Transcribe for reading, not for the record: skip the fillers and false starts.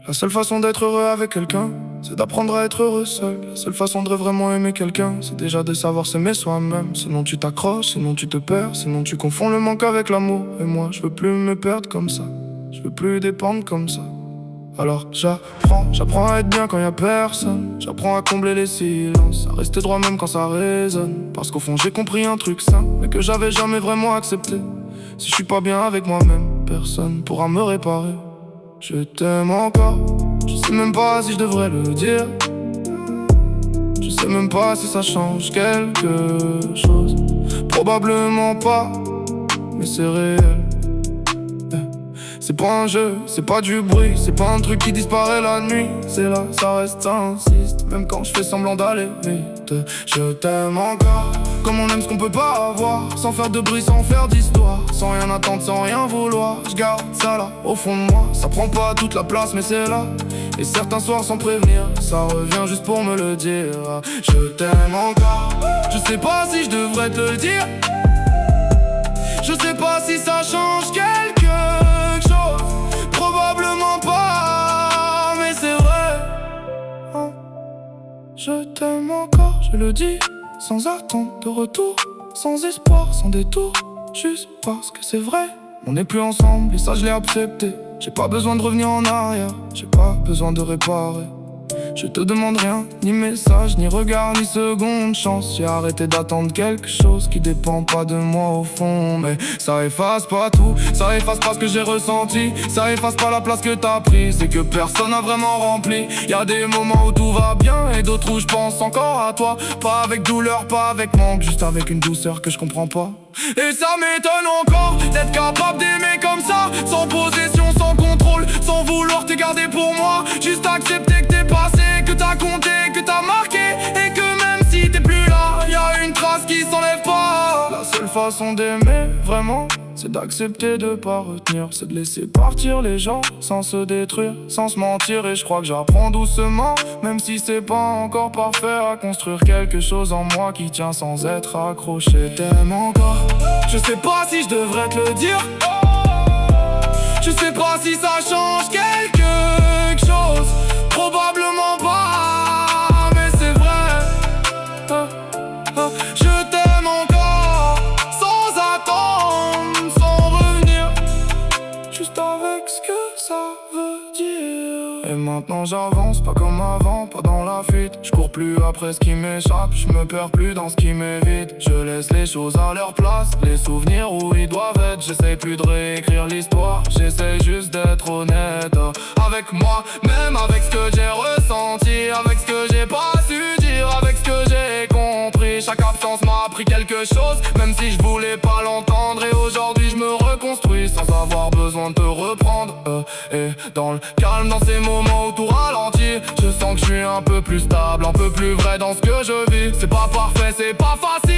La seule façon d'être heureux avec quelqu'un, c'est d'apprendre à être heureux seul. La seule façon de vraiment aimer quelqu'un, c'est déjà de savoir s'aimer soi-même. Sinon tu t'accroches, sinon tu te perds, sinon tu confonds le manque avec l'amour. Et moi je veux plus me perdre comme ça, je veux plus dépendre comme ça. Alors j'apprends à être bien quand y a personne. J'apprends à combler les silences, à rester droit même quand ça résonne. Parce qu'au fond j'ai compris un truc sain, mais que j'avais jamais vraiment accepté. Si je suis pas bien avec moi-même, personne pourra me réparer. Je t'aime encore, je sais même pas si je devrais le dire. Je sais même pas si ça change quelque chose. Probablement pas, mais c'est réel. C'est pas un jeu, c'est pas du bruit, c'est pas un truc qui disparaît la nuit. C'est là, ça reste, ça insiste, même quand je fais semblant d'aller vite. Je t'aime encore, comme on aime ce qu'on peut pas avoir. Sans faire de bruit, sans faire d'histoire, sans rien attendre, sans rien vouloir. Je garde ça là, au fond de moi. Ça prend pas toute la place, mais c'est là. Et certains soirs sans prévenir, ça revient juste pour me le dire. Je t'aime encore, je sais pas si je devrais te le dire. Je sais pas si ça change quelque chose. Probablement pas, mais c'est vrai. Je t'aime encore, je le dis, sans attente de retour, sans espoir, sans détour, juste parce que c'est vrai. On n'est plus ensemble et ça je l'ai accepté. J'ai pas besoin de revenir en arrière, j'ai pas besoin de réparer. Je te demande rien, ni message, ni regard, ni seconde chance. J'ai arrêté d'attendre quelque chose qui dépend pas de moi au fond. Mais ça efface pas tout, ça efface pas ce que j'ai ressenti. Ça efface pas la place que t'as prise, c'est que personne n'a vraiment rempli. Y'a des moments où tout va bien et d'autres où je pense encore à toi. Pas avec douleur, pas avec manque, juste avec une douceur que je comprends pas. Et ça m'étonne encore d'être capable d'aimer comme ça, sans possession, sans contrôle, sans vouloir te garder pour moi. Juste accepter que t'es passé, que t'as compté, que t'as marqué, et que même si t'es plus là, y'a une trace qui s'enlève pas. La seule façon d'aimer vraiment, c'est d'accepter de pas retenir, c'est de laisser partir les gens sans se détruire, sans se mentir. Et je crois que j'apprends doucement, même si c'est pas encore parfait, à construire quelque chose en moi qui tient sans être accroché. T'aimes encore, je sais pas si je devrais te le dire. Je sais pas si ça change quelque chose. Probablement pas, mais c'est vrai. Je t'aime encore, sans attendre, sans revenir, juste avec ce que ça veut dire. Et maintenant j'avance, pas comme avant, pas dans la fuite. Je cours plus après ce qui m'échappe, je me perds plus dans ce qui m'évite. Je laisse les choses à leur place, les souvenirs où ils doivent être. J'essaie plus de réécrire l'histoire, j'essaie juste d'être honnête avec moi, même avec ce que j'ai ressenti, avec ce que j'ai pas su dire, avec ce que j'ai compris. Chaque absence m'a appris quelque chose, même si je voulais pas l'entendre. Et aujourd'hui je me reconstruis sans avoir besoin de te reprendre. Et dans le calme, dans ces moments où tout ralentit, je sens que je suis un peu plus stable, un peu plus vrai dans ce que je vis. C'est pas parfait, c'est pas facile,